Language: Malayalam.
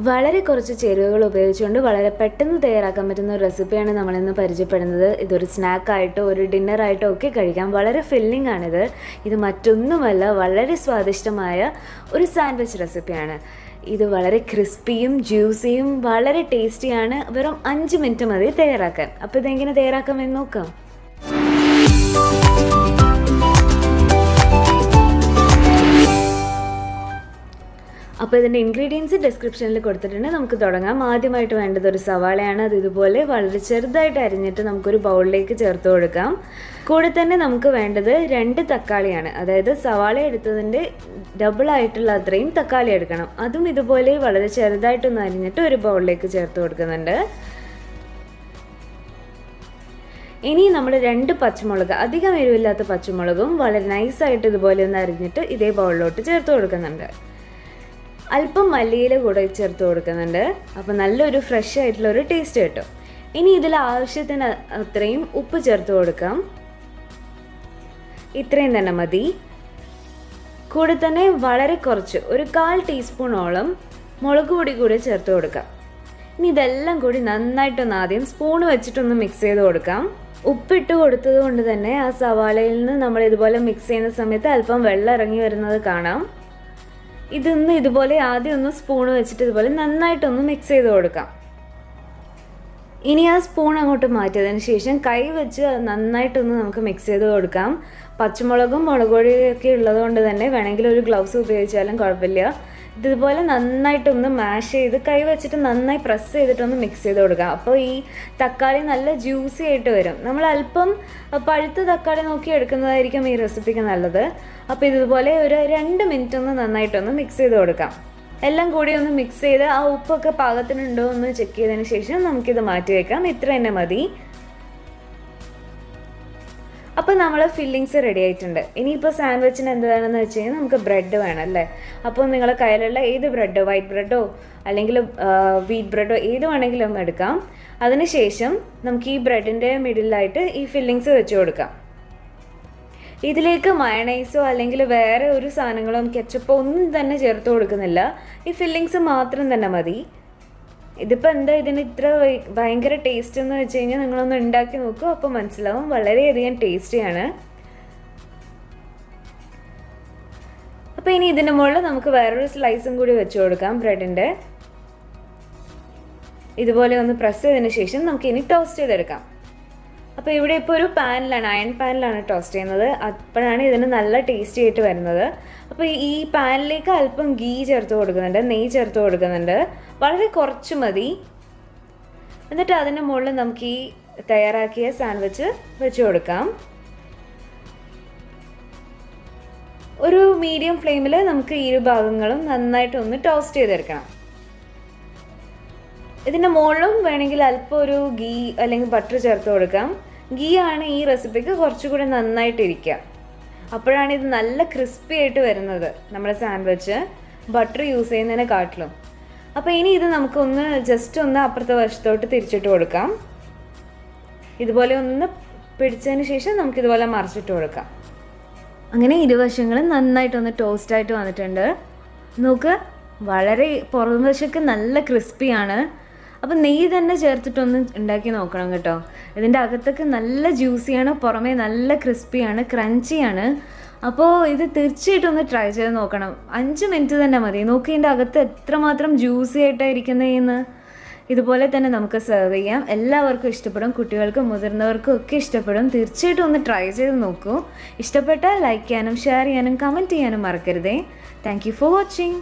വളരെ കുറച്ച് ചേരുവകൾ ഉപയോഗിച്ചുകൊണ്ട് വളരെ പെട്ടെന്ന് തയ്യാറാക്കാൻ പറ്റുന്ന ഒരു റെസിപ്പിയാണ് നമ്മളിന്ന് പരിചയപ്പെടുന്നത്. ഇതൊരു സ്നാക്കായിട്ടോ ഒരു ഡിന്നറായിട്ടോ ഒക്കെ കഴിക്കാം. വളരെ ഫില്ലിംഗ് ആണിത്. ഇത് മറ്റൊന്നുമല്ല, വളരെ സ്വാദിഷ്ടമായ ഒരു സാൻഡ്വിച്ച് റെസിപ്പിയാണ്. ഇത് വളരെ ക്രിസ്പിയും ജ്യൂസിയും വളരെ ടേസ്റ്റിയാണ്. വെറും 5 മിനിറ്റ് മതി തയ്യാറാക്കാൻ. അപ്പോൾ ഇതെങ്ങനെ തയ്യാറാക്കാമെന്ന് നോക്കാം. അപ്പോൾ ഇതിൻ്റെ ഇൻഗ്രീഡിയൻസ് ഡിസ്ക്രിപ്ഷനിൽ കൊടുത്തിട്ടുണ്ട്. നമുക്ക് തുടങ്ങാം. ആദ്യമായിട്ട് വേണ്ടത് ഒരു സവാളയാണ്. അത് ഇതുപോലെ വളരെ ചെറുതായിട്ട് അരിഞ്ഞിട്ട് നമുക്കൊരു ബൗളിലേക്ക് ചേർത്ത് കൊടുക്കാം. കൂടെ തന്നെ നമുക്ക് വേണ്ടത് 2 തക്കാളിയാണ്. അതായത് സവാള എടുത്തതിൻ്റെ ഡബിളായിട്ടുള്ള അത്രയും തക്കാളി എടുക്കണം. അതും ഇതുപോലെ വളരെ ചെറുതായിട്ടൊന്ന് അരിഞ്ഞിട്ട് ഒരു ബൗളിലേക്ക് ചേർത്ത് കൊടുക്കുന്നുണ്ട്. ഇനി നമ്മൾ 2 പച്ചമുളക്, അധികം എരിവില്ലാത്ത പച്ചമുളകും വളരെ നൈസായിട്ട് ഇതുപോലെ ഒന്ന് അരിഞ്ഞിട്ട് ഇതേ ബൗളിലോട്ട് ചേർത്ത് കൊടുക്കുന്നുണ്ട്. അല്പം മല്ലിയില കൂടെ ചേർത്ത് കൊടുക്കുന്നുണ്ട്. അപ്പോൾ നല്ലൊരു ഫ്രഷ് ആയിട്ടുള്ള ഒരു ടേസ്റ്റ് കിട്ടും. ഇനി ഇതിൽ ആവശ്യത്തിന് അത്രയും ഉപ്പ് ചേർത്ത് കൊടുക്കാം. ഇത്രയും തന്നെ മതി. കൂടെ തന്നെ വളരെ കുറച്ച് ഒരു 1/4 ടീസ്പൂണോളം മുളക് പൊടി കൂടി ചേർത്ത് കൊടുക്കാം. ഇനി ഇതെല്ലാം കൂടി നന്നായിട്ടൊന്ന് ആദ്യം സ്പൂൺ വെച്ചിട്ടൊന്ന് മിക്സ് ചെയ്ത് കൊടുക്കാം. ഉപ്പിട്ട് കൊടുത്തത് കൊണ്ട് തന്നെ ആ സവാളയിൽ നിന്ന് നമ്മൾ ഇതുപോലെ മിക്സ് ചെയ്യുന്ന സമയത്ത് അല്പം വെള്ളം ഇറങ്ങി വരുന്നത് കാണാം. ഇതൊന്ന് ഇതുപോലെ ആദ്യം ഒന്ന് സ്പൂൺ വെച്ചിട്ട് ഇതുപോലെ നന്നായിട്ടൊന്ന് മിക്സ് ചെയ്ത് കൊടുക്കാം. ഇനി ആ സ്പൂൺ അങ്ങോട്ട് മാറ്റിയതിന് ശേഷം കൈ വെച്ച് നന്നായിട്ടൊന്ന് നമുക്ക് മിക്സ് ചെയ്ത് കൊടുക്കാം. പച്ചമുളകും മുളക് പൊടിയൊക്കെ ഉള്ളത് കൊണ്ട് തന്നെ വേണമെങ്കിൽ ഒരു ഗ്ലൗസ് ഉപയോഗിച്ചാലും കുഴപ്പമില്ല. ഇതുപോലെ നന്നായിട്ടൊന്ന് മാഷ് ചെയ്ത് കൈ വെച്ചിട്ട് നന്നായി പ്രസ് ചെയ്തിട്ടൊന്ന് മിക്സ് ചെയ്ത് കൊടുക്കാം. അപ്പോൾ ഈ തക്കാളി നല്ല ജ്യൂസി ആയിട്ട് വരും. നമ്മൾ അല്പം പഴുത്ത തക്കാളി നോക്കി എടുക്കുന്നതായിരിക്കും ഈ റെസിപ്പിക്ക് നല്ലത്. അപ്പോൾ ഇതുപോലെ ഒരു 2 മിനിറ്റ് ഒന്ന് നന്നായിട്ടൊന്ന് മിക്സ് ചെയ്ത് കൊടുക്കാം. എല്ലാം കൂടി ഒന്ന് മിക്സ് ചെയ്ത് ആ ഉപ്പൊക്കെ പാകത്തിനുണ്ടോ എന്ന് ചെക്ക് ചെയ്തതിന് ശേഷം നമുക്കിത് മാറ്റി വയ്ക്കാം. ഇത്ര തന്നെ മതി. അപ്പോൾ നമ്മൾ ഫില്ലിങ്സ് റെഡി ആയിട്ടുണ്ട്. ഇനിയിപ്പോൾ സാൻഡ്വിച്ചിന് എന്താണെന്ന് വെച്ച് കഴിഞ്ഞാൽ നമുക്ക് ബ്രെഡ് വേണം അല്ലേ. അപ്പോൾ നിങ്ങളുടെ കയ്യിലുള്ള ഏത് ബ്രെഡോ, വൈറ്റ് ബ്രെഡോ അല്ലെങ്കിൽ വീറ്റ് ബ്രെഡോ ഏത് വേണമെങ്കിലും എടുക്കാം. അതിനുശേഷം നമുക്ക് ഈ ബ്രെഡിൻ്റെ മിഡിലായിട്ട് ഈ ഫില്ലിങ്സ് വെച്ച് കൊടുക്കാം. ഇതിലേക്ക് മയണൈസോ അല്ലെങ്കിൽ വേറെ ഒരു സാധനങ്ങളും കെച്ചപ്പോ ഒന്നും തന്നെ ചേർത്ത് കൊടുക്കുന്നില്ല. ഈ ഫില്ലിങ്സ് മാത്രം തന്നെ മതി. ഇതിപ്പോൾ എന്താ ഇതിന് ഇത്ര ഭയങ്കര ടേസ്റ്റ് എന്ന് വെച്ച് കഴിഞ്ഞാൽ നിങ്ങളൊന്ന് ഉണ്ടാക്കി നോക്കൂ, അപ്പോൾ മനസ്സിലാവും. വളരെയധികം ടേസ്റ്റിയാണ്. അപ്പോൾ ഇനി ഇതിൻ്റെ മുകളിൽ നമുക്ക് വേറൊരു സ്ലൈസും കൂടി വെച്ച് കൊടുക്കാം ബ്രെഡിൻ്റെ. ഇതുപോലെ ഒന്ന് പ്രസ് ചെയ്തതിന് ശേഷം നമുക്ക് ഇനി ടോസ്റ്റ് ചെയ്തെടുക്കാം. അപ്പോൾ ഇവിടെ ഇപ്പോൾ ഒരു പാനിലാണ്, അയൺ പാനിലാണ് ടോസ്റ്റ് ചെയ്യുന്നത്. അപ്പോഴാണ് ഇതിന് നല്ല ടേസ്റ്റി ആയിട്ട് വരുന്നത്. അപ്പോൾ ഈ പാനിലേക്ക് അല്പം ഗീ ചേർത്ത് കൊടുക്കുന്നുണ്ട്, നെയ്യ് ചേർത്ത് കൊടുക്കുന്നുണ്ട്. വളരെ കുറച്ച് മതി. എന്നിട്ട് അതിൻ്റെ മുകളിൽ നമുക്ക് ഈ തയ്യാറാക്കിയ സാൻഡ്വിച്ച് വെച്ച് കൊടുക്കാം. ഒരു മീഡിയം ഫ്ലെയിമിൽ നമുക്ക് ഈ ഭാഗങ്ങളും നന്നായിട്ടൊന്ന് ടോസ്റ്റ് ചെയ്തെടുക്കണം. ഇതിൻ്റെ മുകളിലും വേണമെങ്കിൽ അല്പം ഒരു ഗീ അല്ലെങ്കിൽ ബട്ടർ ചേർത്ത് കൊടുക്കാം. ഗീ ആണ് ഈ റെസിപ്പിക്ക് കുറച്ചുകൂടി നന്നായിട്ടിരിക്കുക. അപ്പോഴാണ് ഇത് നല്ല ക്രിസ്പി ആയിട്ട് വരുന്നത് നമ്മുടെ സാൻഡ്വിച്ച്, ബട്ടർ യൂസ് ചെയ്യുന്നതിനെ കാട്ടിലും. അപ്പോൾ ഇനി ഇത് നമുക്കൊന്ന് ജസ്റ്റ് ഒന്ന് അപ്പുറത്തെ വശത്തോട്ട് തിരിച്ചിട്ട് കൊടുക്കാം. ഇതുപോലെ ഒന്ന് പിടിച്ചതിന് ശേഷം നമുക്കിതുപോലെ മറിച്ചിട്ട് കൊടുക്കാം. അങ്ങനെ ഇരുവശങ്ങളും നന്നായിട്ടൊന്ന് ടോസ്റ്റായിട്ട് വന്നിട്ടുണ്ട്. നോക്ക്, വളരെ പുറംവശമൊക്കെ നല്ല ക്രിസ്പിയാണ്. അപ്പം നെയ്യ് തന്നെ ചേർത്തിട്ടൊന്ന് ഉണ്ടാക്കി നോക്കണം കേട്ടോ. ഇതിൻ്റെ അകത്തൊക്കെ നല്ല ജ്യൂസിയാണ്, പുറമേ നല്ല ക്രിസ്പിയാണ്, ക്രഞ്ചിയാണ്. അപ്പോൾ ഇത് തീർച്ചയായിട്ടും ഒന്ന് ട്രൈ ചെയ്ത് നോക്കണം. 5 മിനിറ്റ് തന്നെ മതി. നോക്കി ഇതിൻ്റെ അകത്ത് എത്രമാത്രം ജ്യൂസി ആയിട്ടാണ് ഇരിക്കുന്നതെന്ന്. ഇതുപോലെ തന്നെ നമുക്ക് സെർവ് ചെയ്യാം. എല്ലാവർക്കും ഇഷ്ടപ്പെടും, കുട്ടികൾക്കും മുതിർന്നവർക്കും ഒക്കെ ഇഷ്ടപ്പെടും. തീർച്ചയായിട്ടും ഒന്ന് ട്രൈ ചെയ്ത് നോക്കൂ. ഇഷ്ടപ്പെട്ടാൽ ലൈക്ക് ചെയ്യാനും ഷെയർ ചെയ്യാനും കമൻറ്റ് ചെയ്യാനും മറക്കരുതേ. Thank you for watching.